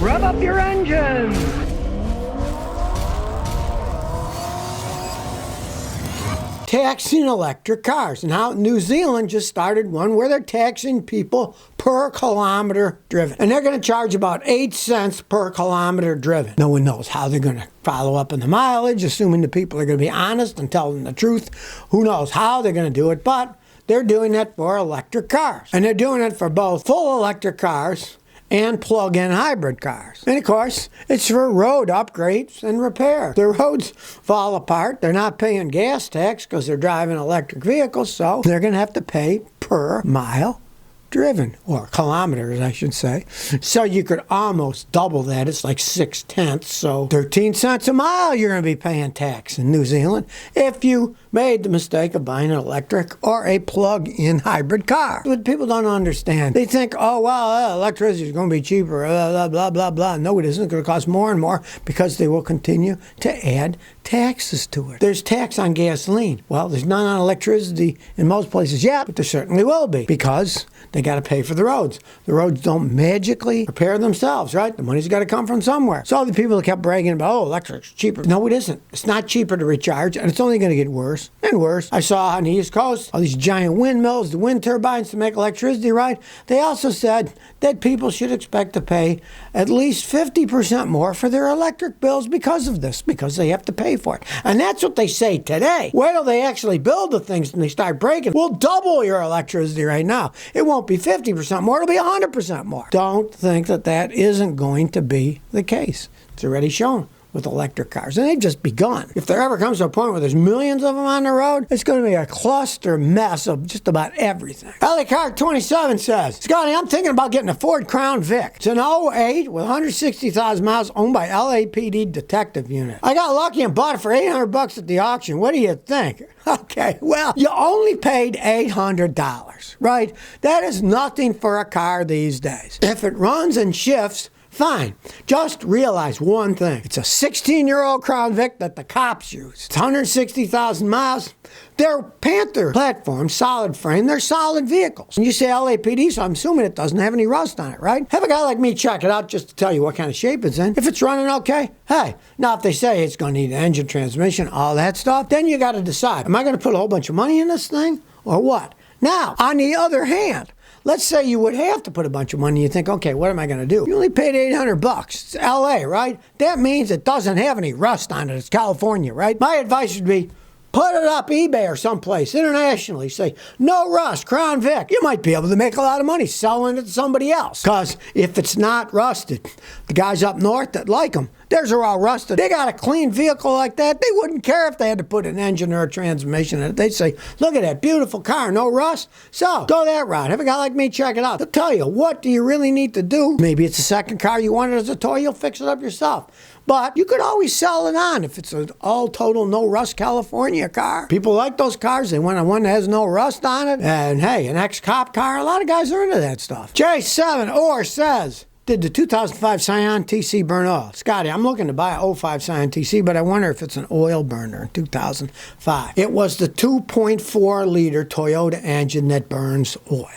Rev up your engines! Taxing electric cars. Now, New Zealand just started one where they're taxing people per kilometer driven. And they're going to charge about 8 cents per kilometer driven. No one knows how they're going to follow up on the mileage, assuming the people are going to be honest and tell them the truth. Who knows how they're going to do it, but they're doing that for electric cars. And they're doing it for both full electric cars and plug-in hybrid cars. And of course, it's for road upgrades and repair. The roads fall apart. They're not paying gas tax because they're driving electric vehicles, so they're going to have to pay per mile driven, or kilometers, I should say. So you could almost double that. It's like 6/10, so 13 cents a mile you're going to be paying tax in New Zealand if you made the mistake of buying an electric or a plug-in hybrid car. What people don't understand, they think, oh, well, electricity is going to be cheaper, blah, blah, blah, blah, blah. No, it isn't. It's going to cost more and more because they will continue to add taxes to it. There's tax on gasoline. Well, there's none on electricity in most places yet, but there certainly will be because they got to pay for the roads. The roads don't magically repair themselves, right? The money's got to come from somewhere. So all the people that kept bragging about, oh, electric's cheaper. No, it isn't. It's not cheaper to recharge, and it's only going to get worse and worse. I saw on the East Coast all these giant windmills, the wind turbines to make electricity, right? They also said that people should expect to pay at least 50% more for their electric bills because of this, because they have to pay for it. And that's what they say today. Wait till they actually build the things and they start breaking. We'll double your electricity right now. It won't be 50% more, it'll be 100% more. Don't think that that isn't going to be the case. It's already shown with electric cars, and they've just begun. If there ever comes to a point where there's millions of them on the road, it's going to be a cluster mess of just about everything. LA Car 27 says, Scotty, I'm thinking about getting a Ford Crown Vic. It's an '08 with 160,000 miles owned by LAPD Detective Unit. I got lucky and bought it for $800 at the auction. What do you think? Okay, well, you only paid $800, right? That is nothing for a car these days. If it runs and shifts, fine. Just realize one thing. It's a 16-year-old Crown Vic that the cops use. It's 160,000 miles. They're Panther platforms, solid frame. They're solid vehicles. And you say LAPD, so I'm assuming it doesn't have any rust on it, right? Have a guy like me check it out just to tell you what kind of shape it's in. If it's running okay, hey. Now, if they say it's going to need an engine, transmission, all that stuff, then you got to decide, am I going to put a whole bunch of money in this thing or what? Now, on the other hand, let's say you would have to put a bunch of money. You think, okay, what am I going to do? You only paid $800. It's LA, right? That means it doesn't have any rust on it. It's California, right? My advice would be, put it up eBay or someplace internationally. Say, no rust, Crown Vic. You might be able to make a lot of money selling it to somebody else. Because if it's not rusted, the guys up north that like them, theirs are all rusted. They got a clean vehicle like that. They wouldn't care if they had to put an engine or a transmission in it. They'd say, look at that beautiful car, no rust. So go that route. Have a guy like me check it out. They'll tell you, what do you really need to do? Maybe it's a second car you wanted as a toy. You'll fix it up yourself. But you could always sell it on if it's an all-total no-rust California car. People like those cars. They want one that has no rust on it. And, hey, an ex-cop car, a lot of guys are into that stuff. J7 Orr says, did the 2005 Scion TC burn oil? Scotty, I'm looking to buy a 05 Scion TC, but I wonder if it's an oil burner in 2005. It was the 2.4-liter Toyota engine that burns oil.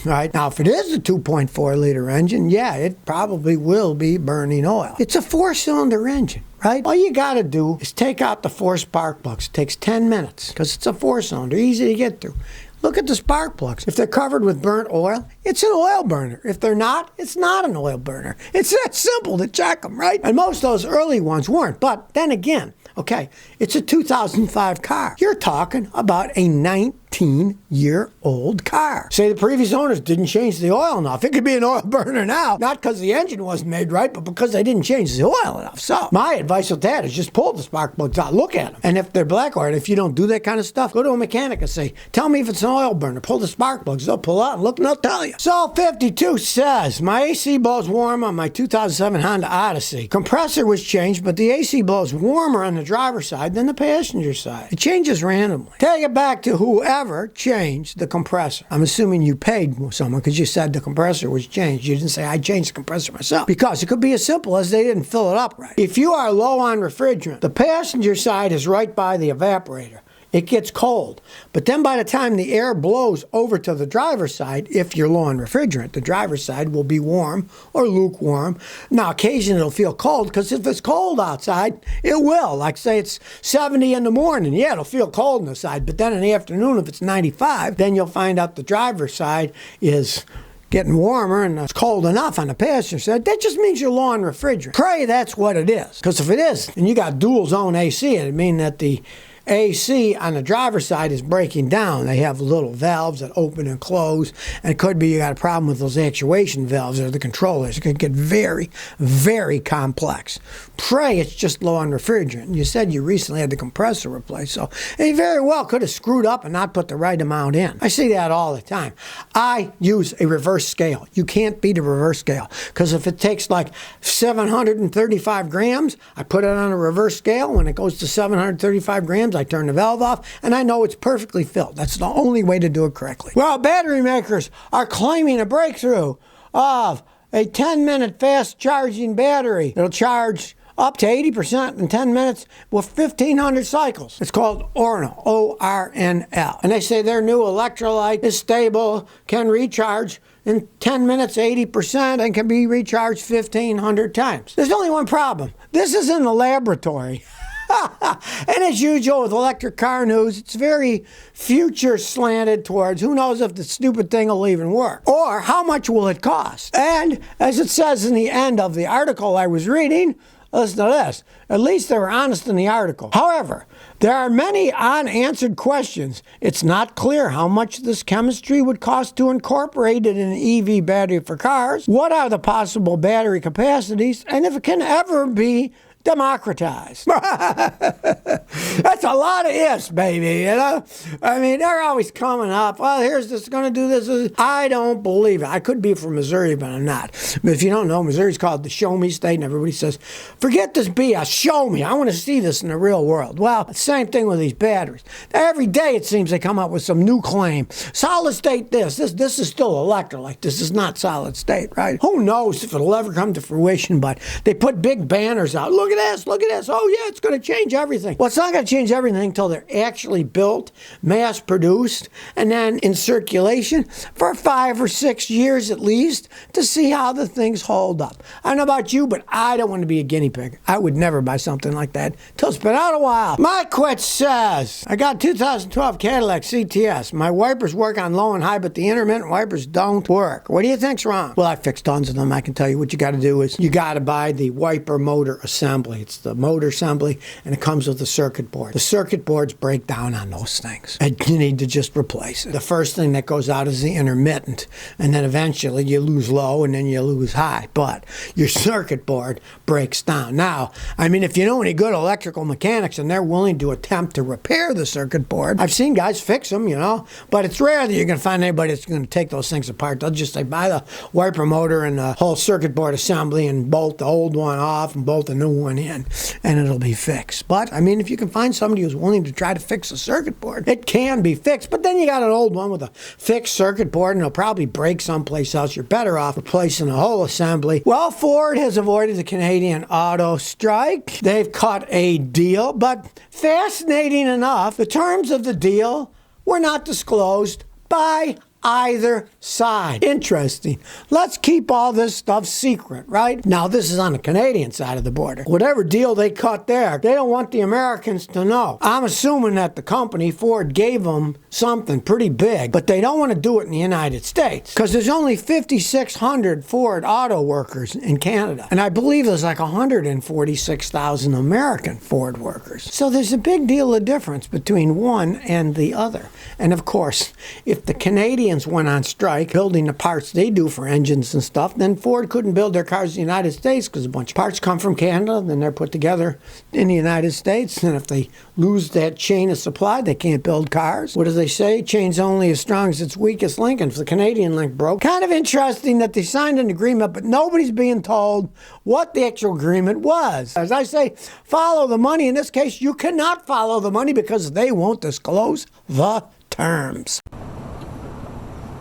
Right? Now, if it is a 2.4-liter engine, yeah, it probably will be burning oil. It's a 4-cylinder engine, right? All you got to do is take out the 4 spark plugs. It takes 10 minutes because it's a 4-cylinder, easy to get through. Look at the spark plugs. If they're covered with burnt oil, it's an oil burner. If they're not, it's not an oil burner. It's that simple to check them, right? And most of those early ones weren't. But then again, okay, it's a 2005 car. You're talking about a 19-year-old car. Say the previous owners didn't change the oil enough. It could be an oil burner now, not because the engine wasn't made right, but because they didn't change the oil enough. So my advice with that is just pull the spark plugs out, look at them. And if they're black or if you don't do that kind of stuff, go to a mechanic and say, tell me if it's an oil burner. Pull the spark plugs. They'll pull out and look and they'll tell you. So 52 says, my AC blows warm on my 2007 Honda Odyssey. Compressor was changed, but the AC blows warmer on the driver's side than the passenger side. It changes randomly. Take it back to whoever changed the compressor. I'm assuming you paid someone because you said the compressor was changed. You didn't say, I changed the compressor myself. Because it could be as simple as they didn't fill it up right. If you are low on refrigerant, the passenger side is right by the evaporator. it gets cold. But then by the time the air blows over to the driver's side, if you're low on refrigerant, the driver's side will be warm or lukewarm. Now, occasionally it'll feel cold, because if it's cold outside, it will. Like say it's 70 in the morning, yeah, it'll feel cold on the side. But then in the afternoon, if it's 95, then you'll find out the driver's side is getting warmer and it's cold enough on the passenger side. That just means you're low on refrigerant. Pray that's what it is. Because if it is, and you got dual zone AC, it means that the AC on the driver's side is breaking down. They have little valves that open and close, and it could be you got a problem with those actuation valves or the controllers. It could get very, very complex. Pray it's just low on refrigerant. You said you recently had the compressor replaced, so you very well could have screwed up and not put the right amount in. I see that all the time. I use a reverse scale. You can't beat a reverse scale, because if it takes like 735 grams, I put it on a reverse scale. When it goes to 735 grams, I turn the valve off, and I know it's perfectly filled. That's the only way to do it correctly. Well, battery makers are claiming a breakthrough of a 10-minute fast-charging battery. It'll charge up to 80% in 10 minutes with 1,500 cycles. It's called Ornl, O-R-N-L. And they say their new electrolyte is stable, can recharge in 10 minutes 80%, and can be recharged 1,500 times. There's only one problem. This is in the laboratory. And as usual with electric car news, it's very future slanted towards who knows if the stupid thing will even work, or how much will it cost. And as it says in the end of the article I was reading, listen to this, at least they were honest in the article. However, there are many unanswered questions. It's not clear how much this chemistry would cost to incorporate it in an EV battery for cars. What are the possible battery capacities, and if it can ever be democratized. That's a lot of ifs, baby, you know? I mean, they're always coming up, well, here's this, going to do this. I don't believe it. I could be from Missouri, but I'm not. But if you don't know, Missouri's called the Show Me State, and everybody says, forget this BS, show me. I want to see this in the real world. Well, the same thing with these batteries. Every day it seems they come up with some new claim. Solid state this is still electrolyte. This is not solid state, right? Who knows if it'll ever come to fruition, but they put big banners out. Look at this, look at this. Oh, yeah, it's going to change everything. Well, it's not going to change everything until they're actually built, mass-produced, and then in circulation for 5 or 6 years at least to see how the things hold up. I don't know about you, but I don't want to be a guinea pig. I would never buy something like that till it's been out a while. Mike Quit says, I got 2012 Cadillac CTS. My wipers work on low and high, but the intermittent wipers don't work. What do you think's wrong? Well, I fixed tons of them. I can tell you what you got to do is you got to buy the wiper motor assembly. It's the motor assembly, and it comes with the circuit board. The circuit boards break down on those things, and you need to just replace it. The first thing that goes out is the intermittent, and then eventually you lose low, and then you lose high. But your circuit board breaks down. Now, I mean, if you know any good electrical mechanics and they're willing to attempt to repair the circuit board, I've seen guys fix them, you know, but it's rare that you're going to find anybody that's going to take those things apart. They'll just say, buy the wiper motor and the whole circuit board assembly and bolt the old one off and bolt the new one in, and it'll be fixed. But, I mean, if you can find somebody who's willing to try to fix a circuit board, it can be fixed. But then you got an old one with a fixed circuit board, and it'll probably break someplace else. You're better off replacing the whole assembly. Well, Ford has avoided the Canadian auto strike. They've cut a deal, but fascinating enough, the terms of the deal were not disclosed by either side. Interesting. Let's keep all this stuff secret, right? Now, this is on the Canadian side of the border. Whatever deal they cut there, they don't want the Americans to know. I'm assuming that the company, Ford, gave them something pretty big, but they don't want to do it in the United States because there's only 5,600 Ford auto workers in Canada. And I believe there's like 146,000 American Ford workers. So there's a big deal of difference between one and the other. And of course, if the Canadians went on strike building the parts they do for engines and stuff, then Ford couldn't build their cars in the United States because a bunch of parts come from Canada, then they're put together in the United States, and if they lose that chain of supply, they can't build cars. What do they say? Chain's only as strong as its weakest link, and if the Canadian link broke. Kind of interesting that they signed an agreement, but nobody's being told what the actual agreement was. As I say, follow the money. In this case, you cannot follow the money because they won't disclose the terms.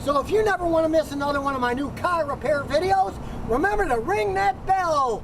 So if you never want to miss another one of my new car repair videos, remember to ring that bell.